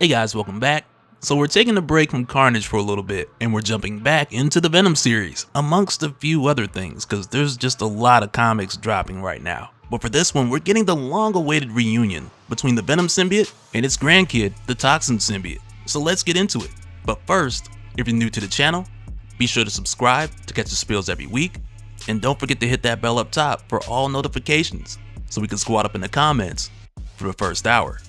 Hey guys, welcome back. So we're taking a break from Carnage for a little bit, and we're jumping back into the Venom series, amongst a few other things, because there's just a lot of comics dropping right now. But for this one, we're getting the long-awaited reunion between the Venom symbiote and its grandkid, the Toxin symbiote. So let's get into it. But first, if you're new to the channel, be sure to subscribe to catch the spills every week, and don't forget to hit that bell up top for all notifications, so we can squat up in the comments for the first hour.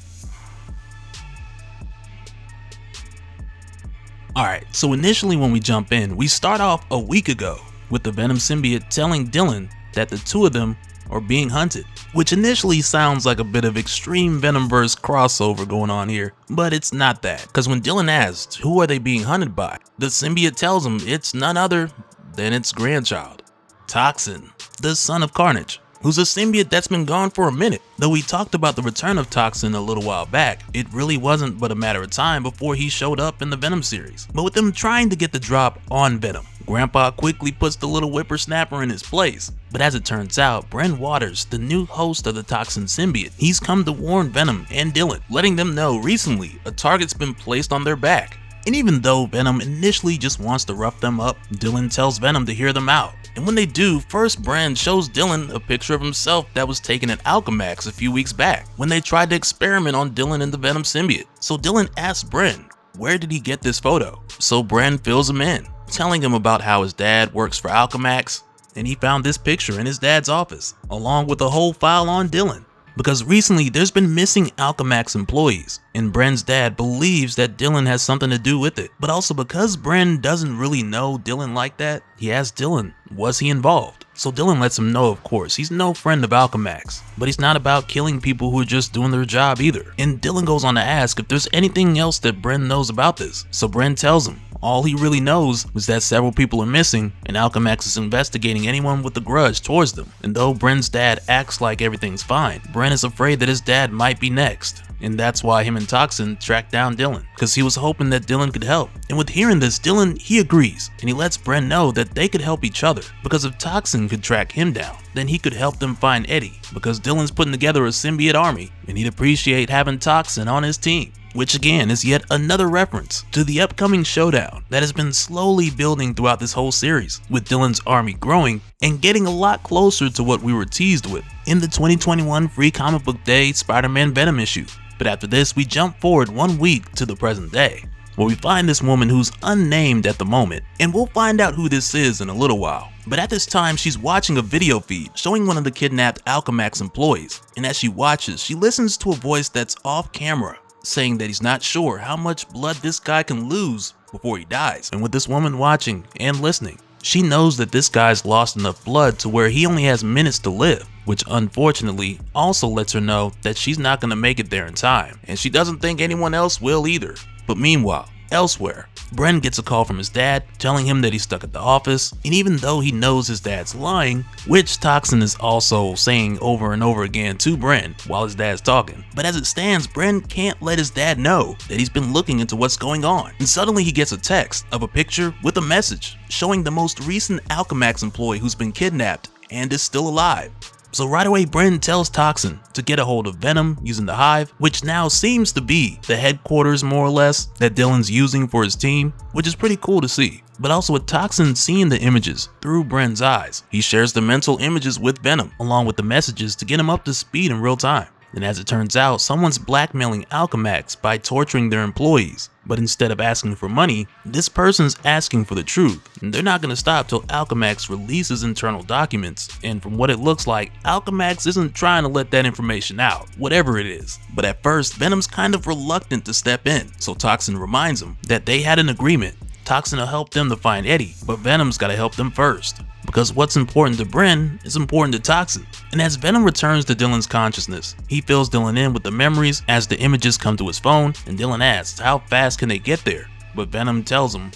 Alright, so initially when we jump in, we start off a week ago with the Venom symbiote telling Dylan that the two of them are being hunted, which initially sounds like a bit of extreme Venomverse crossover going on here, but it's not that, because when Dylan asks who are they being hunted by, the symbiote tells him it's none other than its grandchild, Toxin, the son of Carnage, who's a symbiote that's been gone for a minute. Though we talked about the return of Toxin a little while back, it really wasn't but a matter of time before he showed up in the Venom series. But with them trying to get the drop on Venom, Grandpa quickly puts the little whippersnapper in his place. But as it turns out, Bren Waters, the new host of the Toxin symbiote, he's come to warn Venom and Dylan, letting them know recently a target's been placed on their back. And even though Venom initially just wants to rough them up, Dylan tells Venom to hear them out. And when they do, first Bren shows Dylan a picture of himself that was taken at Alchemax a few weeks back, when they tried to experiment on Dylan and the Venom symbiote. So Dylan asks Bren, where did he get this photo? So Bren fills him in, telling him about how his dad works for Alchemax, and he found this picture in his dad's office, along with a whole file on Dylan. Because recently there's been missing Alchemax employees, and Bren's dad believes that Dylan has something to do with it. But also because Bren doesn't really know Dylan like that, he asks Dylan, was he involved? So Dylan lets him know, of course, he's no friend of Alchemax, but he's not about killing people who are just doing their job either. And Dylan goes on to ask if there's anything else that Bren knows about this. So Bren tells him, all he really knows is that several people are missing and Alchemax is investigating anyone with a grudge towards them. And though Bren's dad acts like everything's fine, Bren is afraid that his dad might be next. And that's why him and Toxin tracked down Dylan, because he was hoping that Dylan could help. And with hearing this, Dylan, he agrees, and he lets Bren know that they could help each other, because if Toxin could track him down, then he could help them find Eddie, because Dylan's putting together a symbiote army, and he'd appreciate having Toxin on his team. Which again is yet another reference to the upcoming showdown that has been slowly building throughout this whole series, with Dylan's army growing and getting a lot closer to what we were teased with in the 2021 Free Comic Book Day Spider-Man Venom issue. But after this, we jump forward 1 week to the present day, where we find this woman who's unnamed at the moment, and we'll find out who this is in a little while. But at this time, she's watching a video feed showing one of the kidnapped Alchemax employees, and as she watches, she listens to a voice that's off camera, saying that he's not sure how much blood this guy can lose before he dies. And with this woman watching and listening, she knows that this guy's lost enough blood to where he only has minutes to live, which unfortunately also lets her know that she's not going to make it there in time, and she doesn't think anyone else will either. But meanwhile, elsewhere, Bren gets a call from his dad telling him that he's stuck at the office, and even though he knows his dad's lying, which Toxin is also saying over and over again to Bren while his dad's talking, but as it stands, Bren can't let his dad know that he's been looking into what's going on. And suddenly he gets a text of a picture with a message showing the most recent Alchemax employee who's been kidnapped and is still alive. So right away, Bren tells Toxin to get a hold of Venom using the Hive, which now seems to be the headquarters more or less that Dylan's using for his team, which is pretty cool to see. But also with Toxin seeing the images through Bren's eyes, he shares the mental images with Venom along with the messages to get him up to speed in real time. And as it turns out, someone's blackmailing Alchemax by torturing their employees. But instead of asking for money, this person's asking for the truth, and they're not going to stop till Alchemax releases internal documents, and from what it looks like, Alchemax isn't trying to let that information out, whatever it is. But at first, Venom's kind of reluctant to step in, so Toxin reminds him that they had an agreement. Toxin will help them to find Eddie, but Venom's gotta help them first. Because what's important to Bren is important to Toxin. And as Venom returns to Dylan's consciousness, he fills Dylan in with the memories as the images come to his phone, and Dylan asks how fast can they get there, but Venom tells him,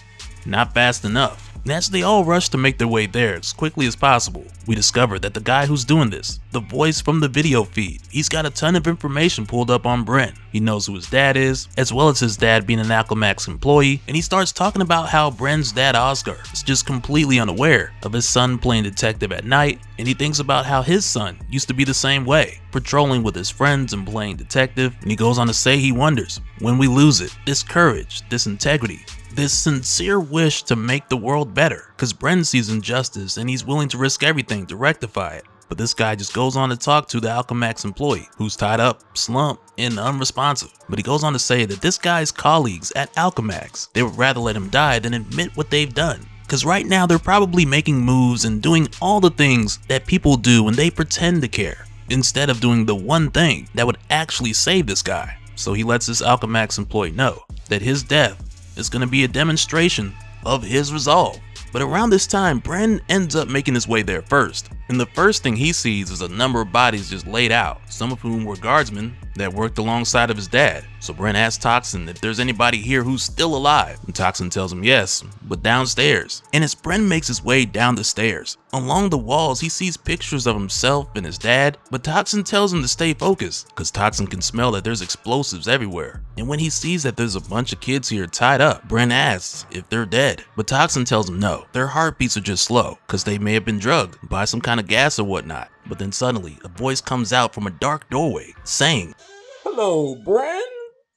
not fast enough. And as they all rush to make their way there as quickly as possible, we discover that the guy who's doing this, the voice from the video feed, he's got a ton of information pulled up on Bren. He knows who his dad is, as well as his dad being an Alchemax employee, and he starts talking about how Bren's dad Oscar is just completely unaware of his son playing detective at night, and he thinks about how his son used to be the same way, patrolling with his friends and playing detective, and he goes on to say he wonders, when we lose it, this courage, this integrity, this sincere wish to make the world better, cause Bren sees injustice and he's willing to risk everything to rectify it. But this guy just goes on to talk to the Alchemax employee, who's tied up, slumped, and unresponsive. But he goes on to say that this guy's colleagues at Alchemax, they would rather let him die than admit what they've done. Cause right now they're probably making moves and doing all the things that people do when they pretend to care, instead of doing the one thing that would actually save this guy. So he lets this Alchemax employee know that his death is going to be a demonstration of his resolve. But around this time, Bren ends up making his way there first, and the first thing he sees is a number of bodies just laid out, some of whom were guardsmen that worked alongside of his dad. So Bren asks Toxin if there's anybody here who's still alive, and Toxin tells him yes, but downstairs. And as Bren makes his way down the stairs, along the walls he sees pictures of himself and his dad, but Toxin tells him to stay focused, cause Toxin can smell that there's explosives everywhere. And when he sees that there's a bunch of kids here tied up, Bren asks if they're dead, but Toxin tells him no, their heartbeats are just slow, cause they may have been drugged by some kind of gas or whatnot. But then suddenly, a voice comes out from a dark doorway, saying, "Hello, Bren.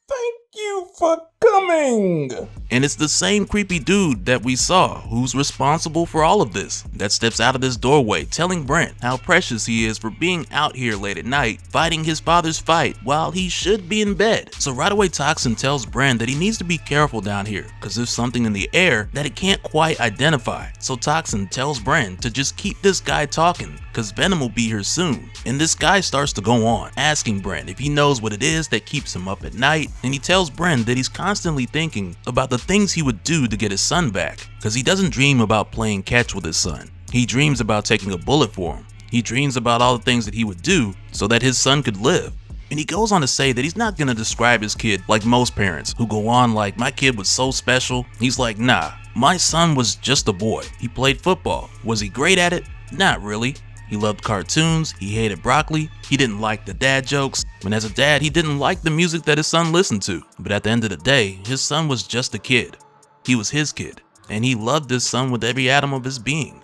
Thank you for coming." And it's the same creepy dude that we saw who's responsible for all of this that steps out of this doorway, telling Bren how precious he is for being out here late at night fighting his father's fight while he should be in bed. So right away Toxin tells Bren that he needs to be careful down here because there's something in the air that it can't quite identify. So Toxin tells Bren to just keep this guy talking because Venom will be here soon. And this guy starts to go on, asking Bren if he knows what it is that keeps him up at night, and he tells Bren that he's constantly thinking about the things he would do to get his son back, because he doesn't dream about playing catch with his son. He dreams about taking a bullet for him. He dreams about all the things that he would do so that his son could live. And he goes on to say that he's not gonna describe his kid like most parents who go on like, my kid was so special. He's like, nah, my son was just a boy. He played football. Was he great at it? Not really. He loved cartoons, he hated broccoli, he didn't like the dad jokes, and as a dad he didn't like the music that his son listened to. But at the end of the day, his son was just a kid. He was his kid, and he loved his son with every atom of his being.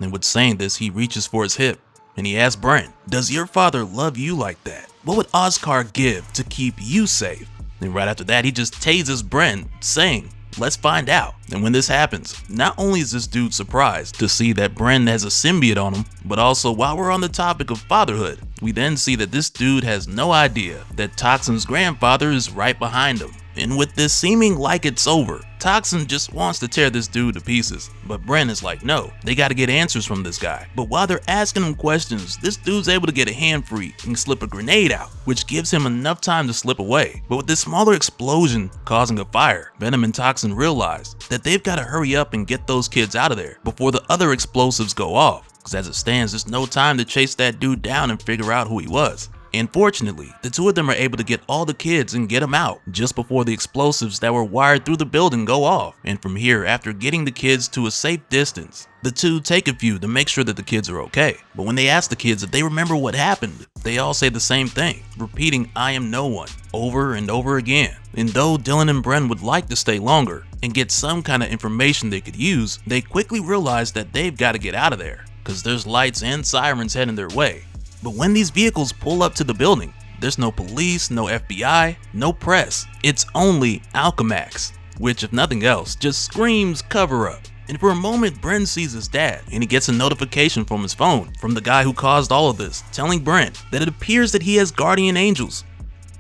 And with saying this, he reaches for his hip, and he asks Bren, does your father love you like that? What would Oscar give to keep you safe? And right after that, he just tases Bren, saying, let's find out. And when this happens, not only is this dude surprised to see that Bren has a symbiote on him, but also while we're on the topic of fatherhood, we then see that this dude has no idea that Toxin's grandfather is right behind him. And with this seeming like it's over, Toxin just wants to tear this dude to pieces. But Bren is like, no, they gotta get answers from this guy. But while they're asking him questions, this dude's able to get a hand free and slip a grenade out, which gives him enough time to slip away. But with this smaller explosion causing a fire, Venom and Toxin realize that they've gotta hurry up and get those kids out of there before the other explosives go off. Because as it stands, there's no time to chase that dude down and figure out who he was. And fortunately, the two of them are able to get all the kids and get them out just before the explosives that were wired through the building go off. And from here, after getting the kids to a safe distance, the two take a few to make sure that the kids are okay. But when they ask the kids if they remember what happened, they all say the same thing, repeating "I am no one" over and over again. And though Dylan and Bren would like to stay longer and get some kind of information they could use, they quickly realize that they've got to get out of there because there's lights and sirens heading their way. But when these vehicles pull up to the building, there's no police, no FBI, no press. It's only Alchemax, which if nothing else, just screams cover up. And for a moment, Bren sees his dad, and he gets a notification from his phone from the guy who caused all of this, telling Bren that it appears that he has guardian angels,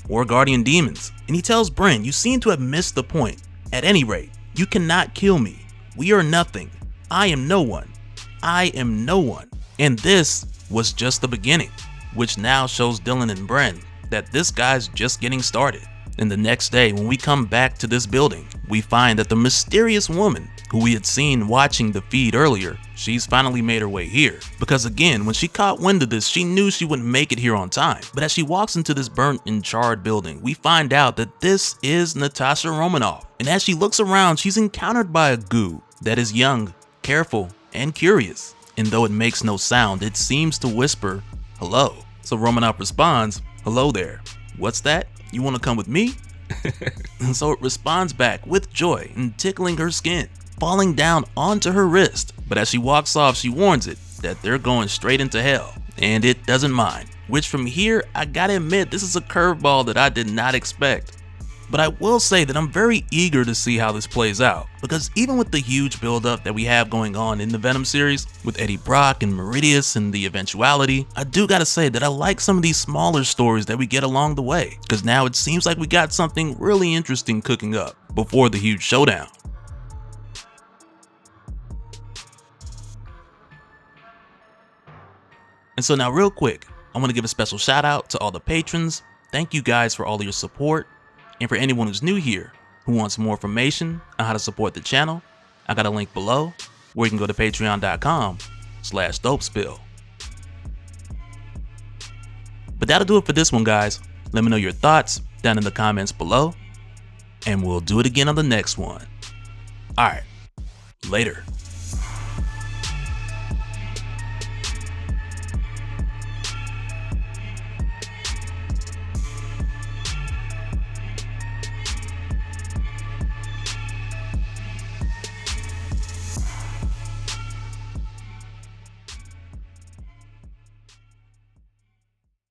or guardian demons. And he tells Bren, you seem to have missed the point. At any rate, you cannot kill me. We are nothing. I am no one. I am no one. And this was just the beginning, which now shows Dylan and Bren that this guy's just getting started. And the next day, when we come back to this building, we find that the mysterious woman who we had seen watching the feed earlier, she's finally made her way here. Because again, when she caught wind of this, she knew she wouldn't make it here on time. But as she walks into this burnt and charred building, we find out that this is Natasha Romanov. And as she looks around, she's encountered by a goo that is young careful and curious, and though it makes no sound, it seems to whisper, hello. So Romanov responds, hello there. What's that? You want to come with me? And so it responds back with joy and tickling her skin, falling down onto her wrist. But as she walks off, she warns it that they're going straight into hell, and it doesn't mind. Which from here, I gotta admit, this is a curveball that I did not expect. But I will say that I'm very eager to see how this plays out, because even with the huge buildup that we have going on in the Venom series, with Eddie Brock and Meridius and the eventuality, I do gotta say that I like some of these smaller stories that we get along the way, because now it seems like we got something really interesting cooking up before the huge showdown. And so now real quick, I want to give a special shout out to all the patrons. Thank you guys for all of your support. And for anyone who's new here, who wants more information on how to support the channel, I got a link below where you can go to patreon.com/Dopespill. But that'll do it for this one, guys. Let me know your thoughts down in the comments below, and we'll do it again on the next one. Alright, later.